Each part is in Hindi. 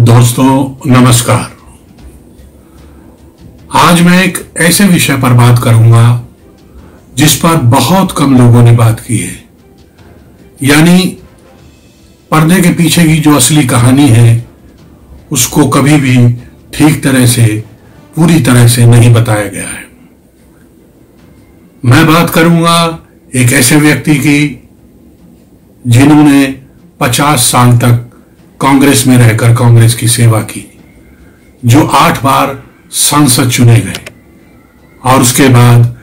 दोस्तों नमस्कार। आज मैं एक ऐसे विषय पर बात करूंगा जिस पर बहुत कम लोगों ने बात की है, यानी पर्दे के पीछे की जो असली कहानी है उसको कभी भी ठीक तरह से, पूरी तरह से नहीं बताया गया है। मैं बात करूंगा एक ऐसे व्यक्ति की जिन्होंने 50 साल तक कांग्रेस में रहकर कांग्रेस की सेवा की, जो 8 बार सांसद चुने गए और उसके बाद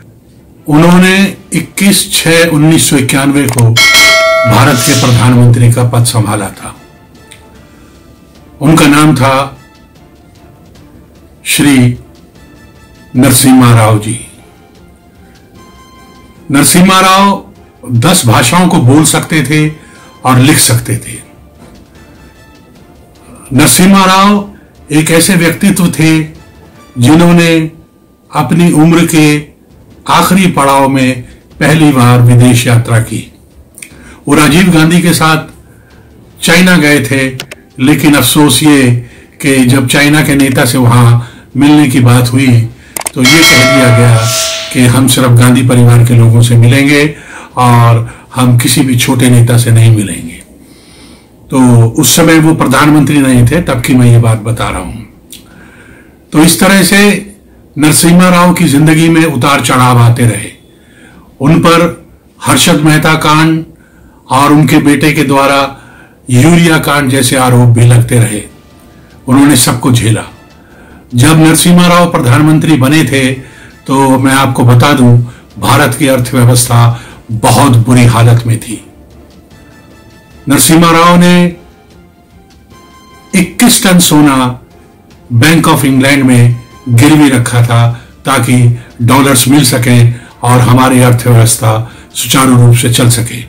उन्होंने 21/6/1991 को भारत के प्रधानमंत्री का पद संभाला था। उनका नाम था श्री नरसिम्हा राव जी। नरसिम्हा राव 10 भाषाओं को बोल सकते थे और लिख सकते थे। नरसिम्हा राव एक ऐसे व्यक्तित्व थे जिन्होंने अपनी उम्र के आखिरी पड़ाव में पहली बार विदेश यात्रा की। वो राजीव गांधी के साथ चाइना गए थे, लेकिन अफसोस ये कि जब चाइना के नेता से वहां मिलने की बात हुई तो ये कह दिया गया कि हम सिर्फ गांधी परिवार के लोगों से मिलेंगे और हम किसी भी छोटे नेता से नहीं मिलेंगे। तो उस समय वो प्रधानमंत्री नहीं थे, तब की मैं ये बात बता रहा हूं। तो इस तरह से नरसिम्हा राव की जिंदगी में उतार चढ़ाव आते रहे। उन पर हर्षद मेहता कांड और उनके बेटे के द्वारा यूरिया कांड जैसे आरोप भी लगते रहे। उन्होंने सबको झेला। जब नरसिम्हा राव प्रधानमंत्री बने थे तो मैं आपको बता दूं, भारत की अर्थव्यवस्था बहुत बुरी हालत में थी। नरसिम्हा राव ने 21 टन सोना बैंक ऑफ इंग्लैंड में गिरवी रखा था ताकि डॉलर्स मिल सकें और हमारी अर्थव्यवस्था सुचारू रूप से चल सके।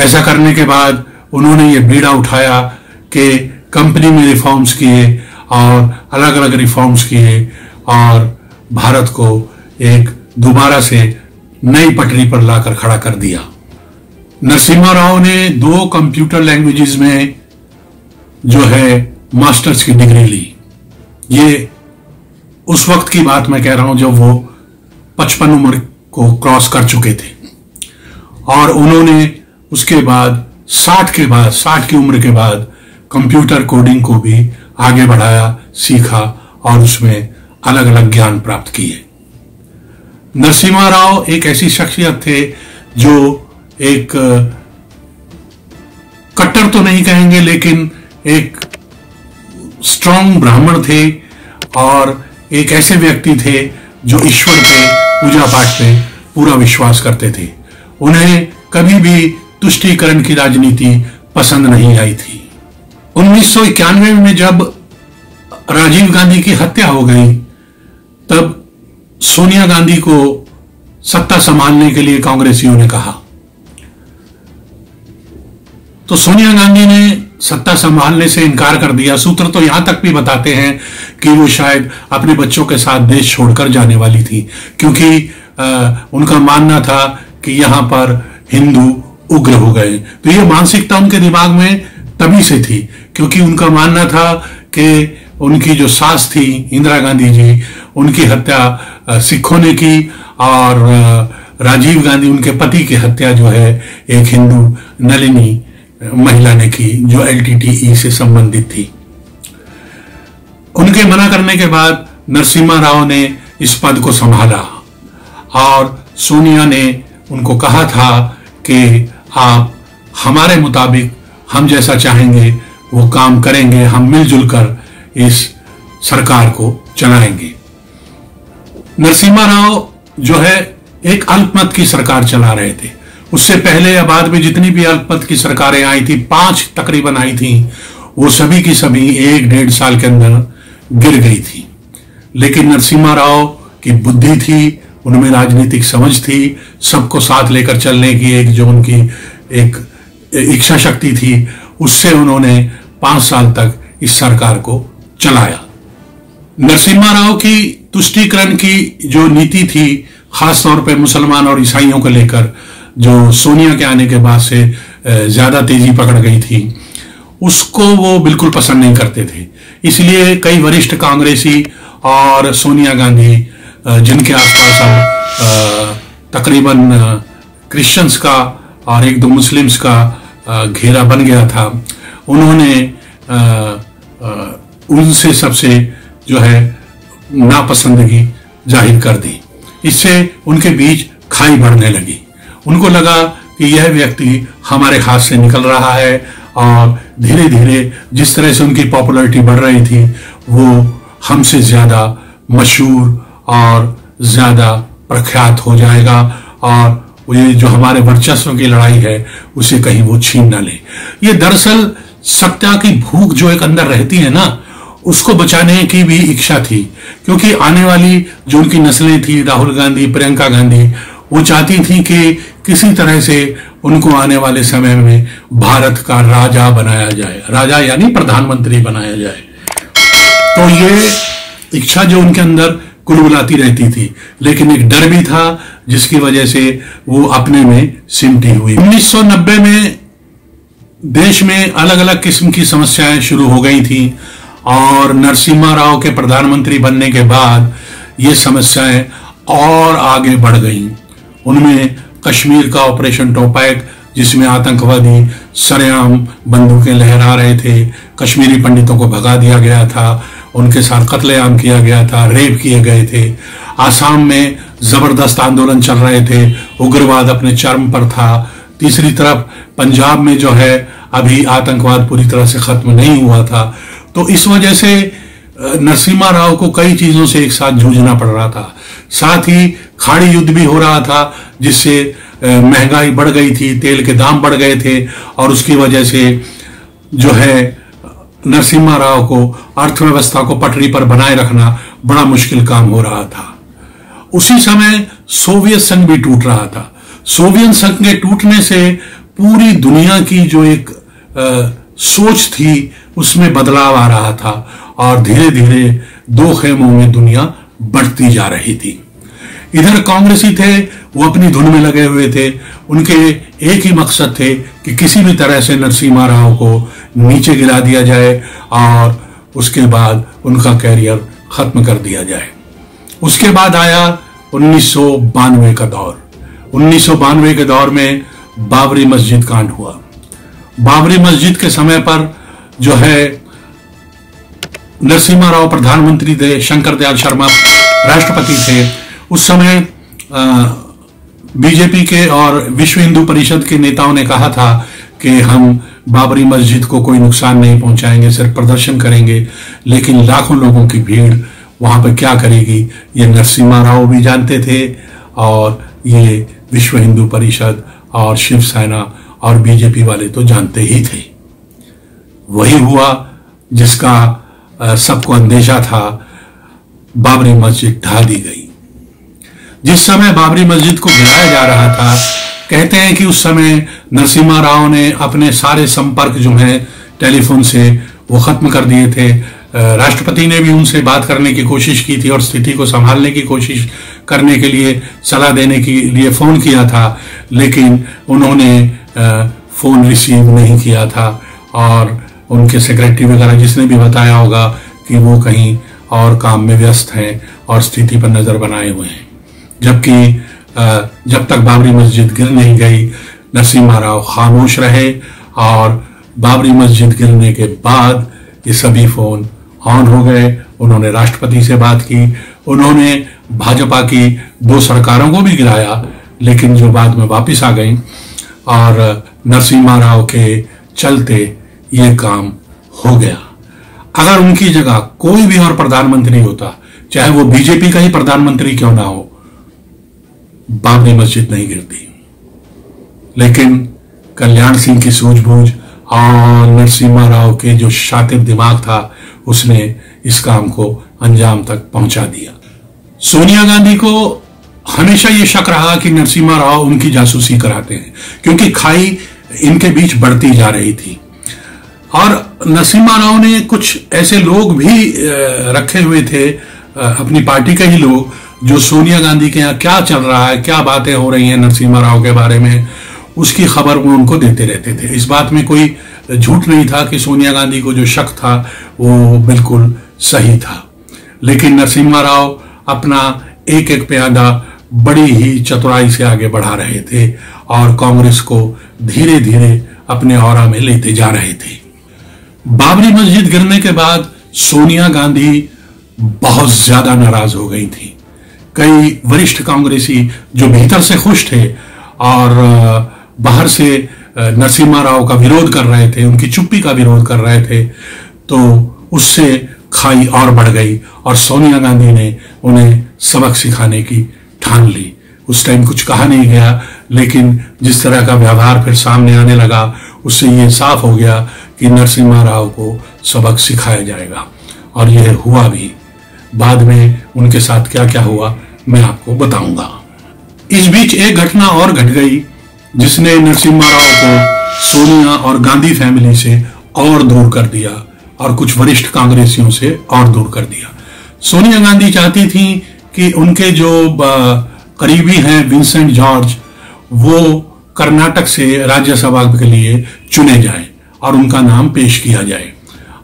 ऐसा करने के बाद उन्होंने ये बीड़ा उठाया कि कंपनी में रिफॉर्म्स किए और अलग अलग रिफॉर्म्स किए और भारत को एक दोबारा से नई पटरी पर लाकर खड़ा कर दिया। नरसिम्हा राव ने 2 कंप्यूटर लैंग्वेजेस में जो है मास्टर्स की डिग्री ली। ये उस वक्त की बात मैं कह रहा हूं जब वो 55 उम्र को क्रॉस कर चुके थे और उन्होंने उसके बाद 60 की उम्र के बाद कंप्यूटर कोडिंग को भी आगे बढ़ाया, सीखा और उसमें अलग अलग ज्ञान प्राप्त किए। नरसिम्हा राव एक ऐसी शख्सियत थे जो एक कट्टर तो नहीं कहेंगे, लेकिन एक स्ट्रांग ब्राह्मण थे और एक ऐसे व्यक्ति थे जो ईश्वर पे, पूजा पाठ पे पूरा विश्वास करते थे। उन्हें कभी भी तुष्टीकरण की राजनीति पसंद नहीं आई थी। 1991 में जब राजीव गांधी की हत्या हो गई तब सोनिया गांधी को सत्ता संभालने के लिए कांग्रेसियों ने कहा। तो सोनिया गांधी ने सत्ता संभालने से इनकार कर दिया। सूत्र तो यहां तक भी बताते हैं कि वो शायद अपने बच्चों के साथ देश छोड़कर जाने वाली थी, क्योंकि उनका मानना था कि यहां पर हिंदू उग्र हो गए। तो ये मानसिकता उनके दिमाग में तभी से थी, क्योंकि उनका मानना था कि उनकी जो सास थी इंदिरा गांधी जी, उनकी हत्या सिखों ने की और राजीव गांधी, उनके पति की हत्या जो है एक हिंदू नलिनी महिला ने की जो LTTE से संबंधित थी। उनके मना करने के बाद नरसिम्हा राव ने इस पद को संभाला और सोनिया ने उनको कहा था कि आप हमारे मुताबिक, हम जैसा चाहेंगे वो काम करेंगे, हम मिलजुल कर इस सरकार को चलाएंगे। नरसिम्हा राव जो है एक अल्पमत की सरकार चला रहे थे। उससे पहले या बाद में जितनी भी अल्पमत की सरकारें आई थी, 5 तकरीबन आई थी, वो सभी की सभी 1-1.5 साल के अंदर गिर गई थी। लेकिन नरसिम्हा राव की बुद्धि थी, उनमें राजनीतिक समझ थी, सबको साथ लेकर चलने की एक जो उनकी एक इच्छा शक्ति थी, उससे उन्होंने 5 साल तक इस सरकार को चलाया। नरसिम्हा राव की तुष्टीकरण की जो नीति थी, खासतौर पर मुसलमान और ईसाइयों को लेकर, जो सोनिया के आने के बाद से ज्यादा तेजी पकड़ गई थी, उसको वो बिल्कुल पसंद नहीं करते थे। इसलिए कई वरिष्ठ कांग्रेसी और सोनिया गांधी, जिनके आसपास अब तकरीबन क्रिश्चियंस का और एक दो मुस्लिम्स का घेरा बन गया था, उन्होंने उनसे सबसे जो है नापसंदगी जाहिर कर दी। इससे उनके बीच खाई बढ़ने लगी। उनको लगा कि यह व्यक्ति हमारे हाथ से निकल रहा है और धीरे धीरे जिस तरह से उनकी पॉपुलैरिटी बढ़ रही थी वो हमसे ज्यादा मशहूर और ज्यादा प्रख्यात हो जाएगा और ये जो हमारे वर्चस्व की लड़ाई है उसे कहीं वो छीन न ले। ये दरअसल सत्ता की भूख जो एक अंदर रहती है ना, उसको बचाने की भी इच्छा थी, क्योंकि आने वाली जो उनकी नस्लें थी, राहुल गांधी, प्रियंका गांधी, वो चाहती थी कि किसी तरह से उनको आने वाले समय में भारत का राजा बनाया जाए, राजा यानी प्रधानमंत्री बनाया जाए। तो ये इच्छा जो उनके अंदर कुलबुलाती रहती थी, लेकिन एक डर भी था जिसकी वजह से वो अपने में सिमटी हुई। 1990 में देश में अलग अलग किस्म की समस्याएं शुरू हो गई थी और नरसिम्हा राव के प्रधानमंत्री बनने के बाद ये समस्याएं और आगे बढ़ गईं। उनमें कश्मीर का ऑपरेशन टोपैक, जिसमें आतंकवादी सरेआम बंदूकें लहरा रहे थे, कश्मीरी पंडितों को भगा दिया गया था, उनके साथ कत्लेआम किया गया था, रेप किए गए थे। आसाम में जबरदस्त आंदोलन चल रहे थे, उग्रवाद अपने चरम पर था। तीसरी तरफ पंजाब में जो है अभी आतंकवाद पूरी तरह से खत्म नहीं हुआ था। तो इस वजह से नरसिम्हा राव को कई चीजों से एक साथ जूझना पड़ रहा था। साथ ही खाड़ी युद्ध भी हो रहा था, जिससे महंगाई बढ़ गई थी, तेल के दाम बढ़ गए थे और उसकी वजह से जो है नरसिम्हा राव को अर्थव्यवस्था को पटरी पर बनाए रखना बड़ा मुश्किल काम हो रहा था। उसी समय सोवियत संघ भी टूट रहा था। सोवियत संघ के टूटने से पूरी दुनिया की जो एक सोच थी उसमें बदलाव आ रहा था और धीरे धीरे दो खेमों में दुनिया बढ़ती जा रही थी। इधर कांग्रेसी थे, वो अपनी धुन में लगे हुए थे। उनके एक ही मकसद थे कि किसी भी तरह से नरसिम्हा राव को नीचे गिरा दिया जाए और उसके बाद उनका कैरियर खत्म कर दिया जाए। उसके बाद आया 1992 का दौर। 1992 के दौर में बाबरी मस्जिद कांड हुआ। बाबरी मस्जिद के समय पर जो है नरसिम्हा राव प्रधानमंत्री थे, शंकर दयाल शर्मा राष्ट्रपति थे। उस समय बीजेपी के और विश्व हिंदू परिषद के नेताओं ने कहा था कि हम बाबरी मस्जिद को कोई नुकसान नहीं पहुंचाएंगे, सिर्फ प्रदर्शन करेंगे। लेकिन लाखों लोगों की भीड़ वहां पर क्या करेगी, ये नरसिम्हा राव भी जानते थे और ये विश्व हिंदू परिषद और शिवसेना और बीजेपी वाले तो जानते ही थे। वही हुआ जिसका सबको अंदेशा था। बाबरी मस्जिद ढा दी गई। जिस समय बाबरी मस्जिद को गिराया जा रहा था, कहते हैं कि उस समय नरसिम्हा राव ने अपने सारे संपर्क जो हैं टेलीफोन से वो खत्म कर दिए थे। राष्ट्रपति ने भी उनसे बात करने की कोशिश की थी और स्थिति को संभालने की कोशिश करने के लिए, सलाह देने के लिए फोन किया था, लेकिन उन्होंने फोन रिसीव नहीं किया था और उनके सेक्रेटरी वगैरह जिसने भी बताया होगा कि वो कहीं और काम में व्यस्त हैं और स्थिति पर नजर बनाए हुए हैं। जबकि जब तक बाबरी मस्जिद गिर नहीं गई, नरसिम्हा राव खामोश रहे और बाबरी मस्जिद गिरने के बाद ये सभी फोन ऑन हो गए। उन्होंने राष्ट्रपति से बात की, उन्होंने भाजपा की 2 सरकारों को भी गिराया, लेकिन जो बाद में वापस आ गई और नरसिम्हा राव के चलते ये काम हो गया। अगर उनकी जगह कोई भी और प्रधानमंत्री होता, चाहे वो बीजेपी का ही प्रधानमंत्री क्यों ना हो, बाबरी मस्जिद नहीं गिरती। लेकिन कल्याण सिंह की सूझबूझ और नरसिम्हा राव के जो शातिब दिमाग था, उसने इस काम को अंजाम तक पहुंचा दिया। सोनिया गांधी को हमेशा ये शक रहा कि नरसिम्हा राव उनकी जासूसी कराते हैं, क्योंकि खाई इनके बीच बढ़ती जा रही थी। और नरसिम्हा राव ने कुछ ऐसे लोग भी रखे हुए थे, अपनी पार्टी के ही लोग, जो सोनिया गांधी के यहाँ क्या चल रहा है, क्या बातें हो रही हैं नरसिम्हा राव के बारे में, उसकी खबर वो उनको देते रहते थे। इस बात में कोई झूठ नहीं था कि सोनिया गांधी को जो शक था वो बिल्कुल सही था। लेकिन नरसिम्हा राव अपना एक एक प्यादा बड़ी ही चतुराई से आगे बढ़ा रहे थे और कांग्रेस को धीरे धीरे अपने औरा में लेते जा रहे थे। बाबरी मस्जिद गिरने के बाद सोनिया गांधी बहुत ज्यादा नाराज हो गई थी। कई वरिष्ठ कांग्रेसी जो भीतर से खुश थे और बाहर से नरसिम्हा राव का विरोध कर रहे थे, उनकी चुप्पी का विरोध कर रहे थे, तो उससे खाई और बढ़ गई और सोनिया गांधी ने उन्हें सबक सिखाने की ठान ली। उस टाइम कुछ कहा नहीं गया, लेकिन जिस तरह का व्यवहार फिर सामने आने लगा उससे ये साफ हो गया कि नरसिम्हा राव को सबक सिखाया जाएगा, और यह हुआ भी। बाद में उनके साथ क्या क्या हुआ मैं आपको बताऊंगा। इस बीच एक घटना और घट गई जिसने नरसिम्हा राव को सोनिया और गांधी फैमिली से और दूर कर दिया और कुछ वरिष्ठ कांग्रेसियों से और दूर कर दिया। सोनिया गांधी चाहती थी कि उनके जो करीबी हैं विंसेंट जॉर्ज, वो कर्नाटक से राज्यसभा के लिए चुने जाएं और उनका नाम पेश किया जाए,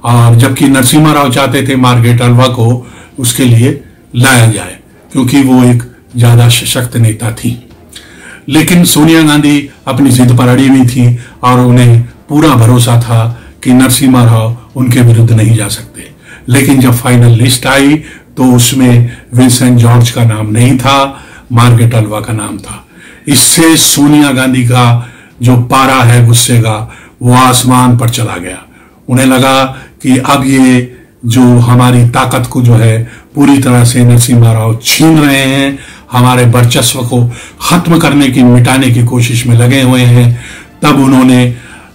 और जबकि नरसिम्हा राव चाहते थे मार्गरेट अल्वा को उसके लिए लाया जाए क्योंकि वो एक ज्यादा सशक्त नेता थी। लेकिन सोनिया गांधी अपनी जिद पर अड़ी हुई थी और उन्हें पूरा भरोसा था कि नरसिम्हा राव उनके विरुद्ध नहीं जा सकते। लेकिन जब फाइनल लिस्ट आई तो उसमें विंसेंट जॉर्ज का नाम नहीं था, मार्गरेट अल्वा का नाम था। इससे सोनिया गांधी का जो पारा है गुस्से का वो आसमान पर चला गया। उन्हें लगा कि अब ये जो हमारी ताकत को जो है पूरी तरह से नरसिम्हा राव छीन रहे हैं, हमारे वर्चस्व को खत्म करने की, मिटाने की कोशिश में लगे हुए हैं। तब उन्होंने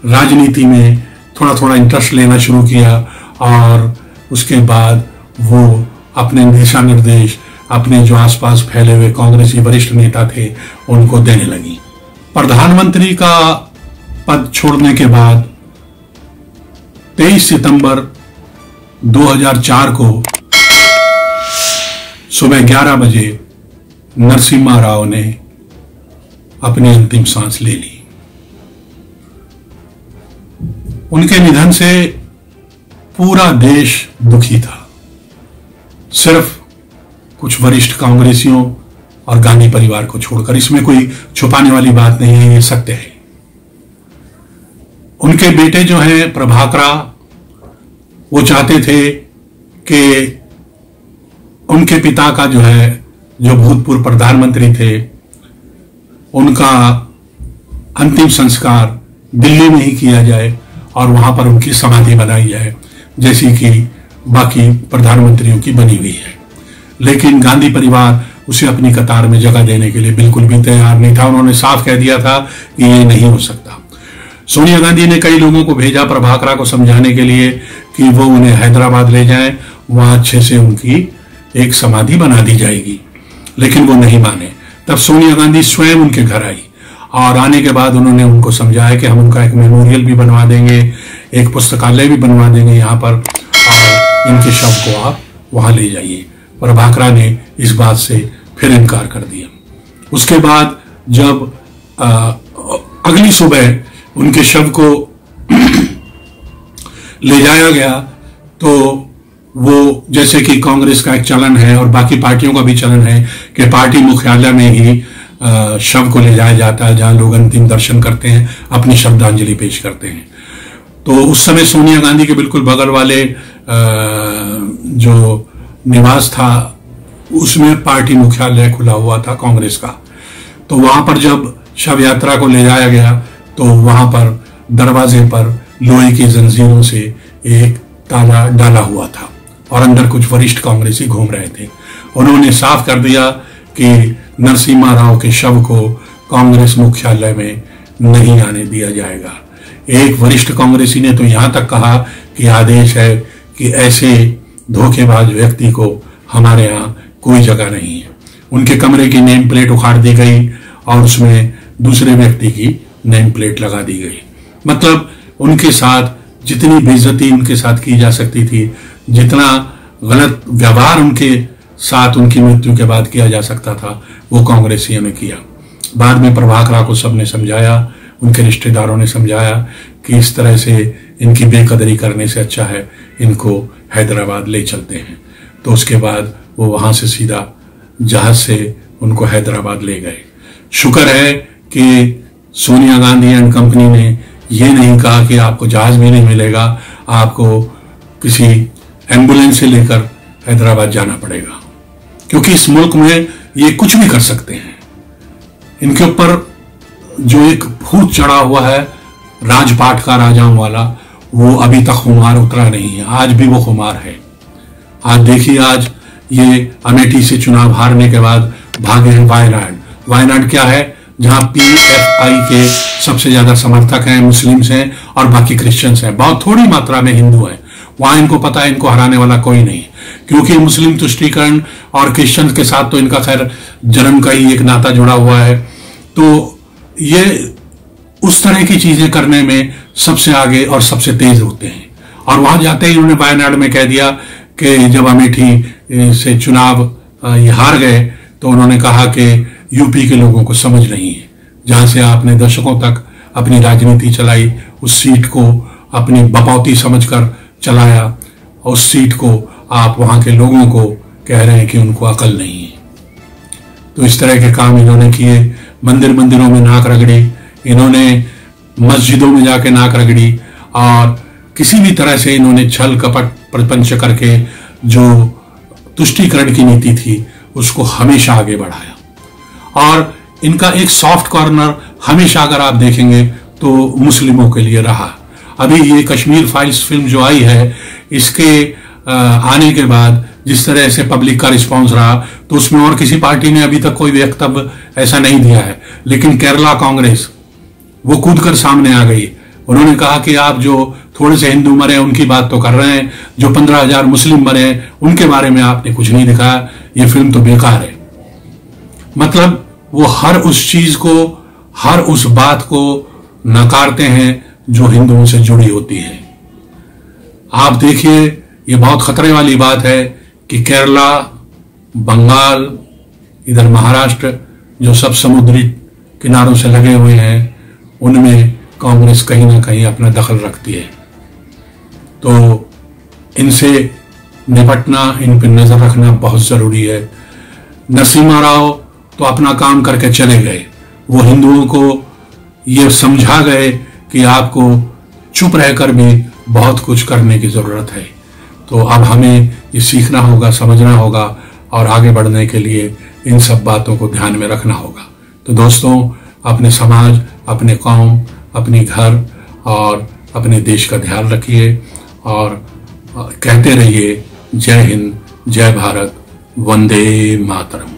राजनीति में थोड़ा थोड़ा इंटरेस्ट लेना शुरू किया और उसके बाद वो अपने दिशा निर्देश अपने जो आसपास फैले हुए कांग्रेसी वरिष्ठ नेता थे उनको देने लगी। प्रधानमंत्री का पद छोड़ने के बाद 23 सितंबर 2004 को सुबह 11 बजे नरसिम्हा राव ने अपनी अंतिम सांस ले ली। उनके निधन से पूरा देश दुखी था। सिर्फ कुछ वरिष्ठ कांग्रेसियों और गांधी परिवार को छोड़कर, इसमें कोई छुपाने वाली बात नहीं है, ये सत्य है। उनके बेटे जो हैं प्रभाकरा, वो चाहते थे कि उनके पिता का जो है, जो भूतपूर्व प्रधानमंत्री थे, उनका अंतिम संस्कार दिल्ली में ही किया जाए और वहां पर उनकी समाधि बनाई जाए जैसी कि बाकी प्रधानमंत्रियों की बनी हुई है। लेकिन गांधी परिवार उसे अपनी कतार में जगह देने के लिए बिल्कुल भी तैयार नहीं था। उन्होंने साफ कह दिया था कि ये नहीं हो सकता। सोनिया गांधी ने कई लोगों को भेजा प्रभाकरा को समझाने के लिए कि वो उन्हें हैदराबाद ले जाएं, वहां अच्छे से उनकी एक समाधि बना दी जाएगी, लेकिन वो नहीं माने। तब सोनिया गांधी स्वयं उनके घर आई और आने के बाद उन्होंने उनको समझाया कि हम उनका एक मेमोरियल भी बनवा देंगे, एक पुस्तकालय भी बनवा देंगे यहाँ पर, और इनके शव को आप वहां ले जाइए। प्रभाकरा ने इस बात से फिर इनकार कर दिया। उसके बाद जब अगली सुबह उनके शव को ले जाया गया तो वो, जैसे कि कांग्रेस का एक चलन है और बाकी पार्टियों का भी चलन है कि पार्टी मुख्यालय में ही शव को ले जाया जाता है, जहां लोग अंतिम दर्शन करते हैं, अपनी श्रद्धांजलि पेश करते हैं। तो उस समय सोनिया गांधी के बिल्कुल बगल वाले जो निवास था उसमें पार्टी मुख्यालय खुला हुआ था कांग्रेस का। तो वहां पर जब शव यात्रा को ले जाया गया तो वहां पर दरवाजे पर लोहे की जंजीरों से एक ताला डाला हुआ था और अंदर कुछ वरिष्ठ कांग्रेसी घूम रहे थे। उन्होंने साफ कर दिया कि नरसिम्हा राव के शव को कांग्रेस मुख्यालय में नहीं आने दिया जाएगा। एक वरिष्ठ कांग्रेसी ने तो यहां तक कहा कि आदेश है कि ऐसे धोखेबाज व्यक्ति को हमारे यहाँ कोई जगह नहीं है। उनके कमरे की नेम प्लेट उखाड़ दी गई और उसमें दूसरे व्यक्ति की नेम प्लेट लगा दी गई। मतलब उनके साथ जितनी बेइज्जती उनके साथ की जा सकती थी, जितना गलत व्यवहार उनके साथ उनकी मृत्यु के बाद किया जा सकता था, वो कांग्रेसियों ने किया। बाद में प्रभाकरा को सबने समझाया, उनके रिश्तेदारों ने समझाया कि इस तरह से इनकी बेकदरी करने से अच्छा है इनको हैदराबाद ले चलते हैं। तो उसके बाद वो वहां से सीधा जहाज से उनको हैदराबाद ले गए। शुक्र है कि सोनिया गांधी एंड कंपनी ने ये नहीं कहा कि आपको जहाज भी नहीं मिलेगा, आपको किसी एम्बुलेंस से लेकर हैदराबाद जाना पड़ेगा, क्योंकि इस मुल्क में ये कुछ भी कर सकते हैं। इनके ऊपर जो एक भूत चढ़ा हुआ है राजपाट का, राजाओं वाला, वो अभी तक खुमार उतरा नहीं है। आज भी वो खुमार है। आज देखिए, आज ये अमेठी से चुनाव हारने के बाद भागे हैं वायनाड। वायनाड क्या है? जहां PFI के सबसे ज्यादा समर्थक हैं, मुस्लिम्स हैं और बाकी क्रिश्चियंस हैं, बहुत थोड़ी मात्रा में हिंदू हैं। वहां इनको पता है इनको हराने वाला कोई नहीं, क्योंकि मुस्लिम तुष्टीकरण और क्रिश्चियंस के साथ तो इनका खैर जन्म का ही एक नाता जुड़ा हुआ है। तो ये उस तरह की चीजें करने में सबसे आगे और सबसे तेज होते हैं। और वहां जाते ही उन्होंने वायनाड में कह दिया कि जब अमेठी से चुनाव ये हार गए तो उन्होंने कहा कि यूपी के लोगों को समझ नहीं है, जहां से आपने दशकों तक अपनी राजनीति चलाई, उस सीट को अपनी बपौती समझकर चलाया, उस सीट को आप वहां के लोगों को कह रहे हैं कि उनको अकल नहीं है। तो इस तरह के काम इन्होंने किए। मंदिरों में नाक रगड़ी, इन्होंने मस्जिदों में जाके नाक रगड़ी और किसी भी तरह से इन्होंने छल कपट प्रपंच करके जो तुष्टीकरण की नीति थी उसको हमेशा आगे बढ़ाया। और इनका एक सॉफ्ट कॉर्नर हमेशा अगर आप देखेंगे तो मुस्लिमों के लिए रहा। अभी ये कश्मीर फाइल्स फिल्म जो आई है, इसके आने के बाद जिस तरह से पब्लिक का रिस्पांस रहा, तो उसमें और किसी पार्टी ने अभी तक कोई वक्तव्य ऐसा नहीं दिया है। लेकिन केरला कांग्रेस वो कूद कर सामने आ गई। उन्होंने कहा कि आप जो थोड़े से हिंदू मरे उनकी बात तो कर रहे हैं, जो 15,000 मुस्लिम मरे उनके बारे में आपने कुछ नहीं दिखाया, ये फिल्म तो बेकार है। मतलब वो हर उस चीज को, हर उस बात को नकारते हैं जो हिंदुओं से जुड़ी होती है। आप देखिए, ये बहुत खतरे वाली बात है कि केरला, बंगाल, इधर महाराष्ट्र, जो सब समुद्री किनारों से लगे हुए हैं, उनमें कांग्रेस कहीं ना कहीं अपना दखल रखती है। तो इनसे निपटना, इन पर नजर रखना बहुत जरूरी है। नरसिम्हा राव तो अपना काम करके चले गए, वो हिंदुओं को ये समझा गए कि आपको चुप रहकर भी बहुत कुछ करने की जरूरत है। तो अब हमें ये सीखना होगा, समझना होगा और आगे बढ़ने के लिए इन सब बातों को ध्यान में रखना होगा। तो दोस्तों, अपने समाज, अपने कौम, अपने घर और अपने देश का ध्यान रखिए और कहते रहिए जय हिंद, जय भारत, वंदे मातरम।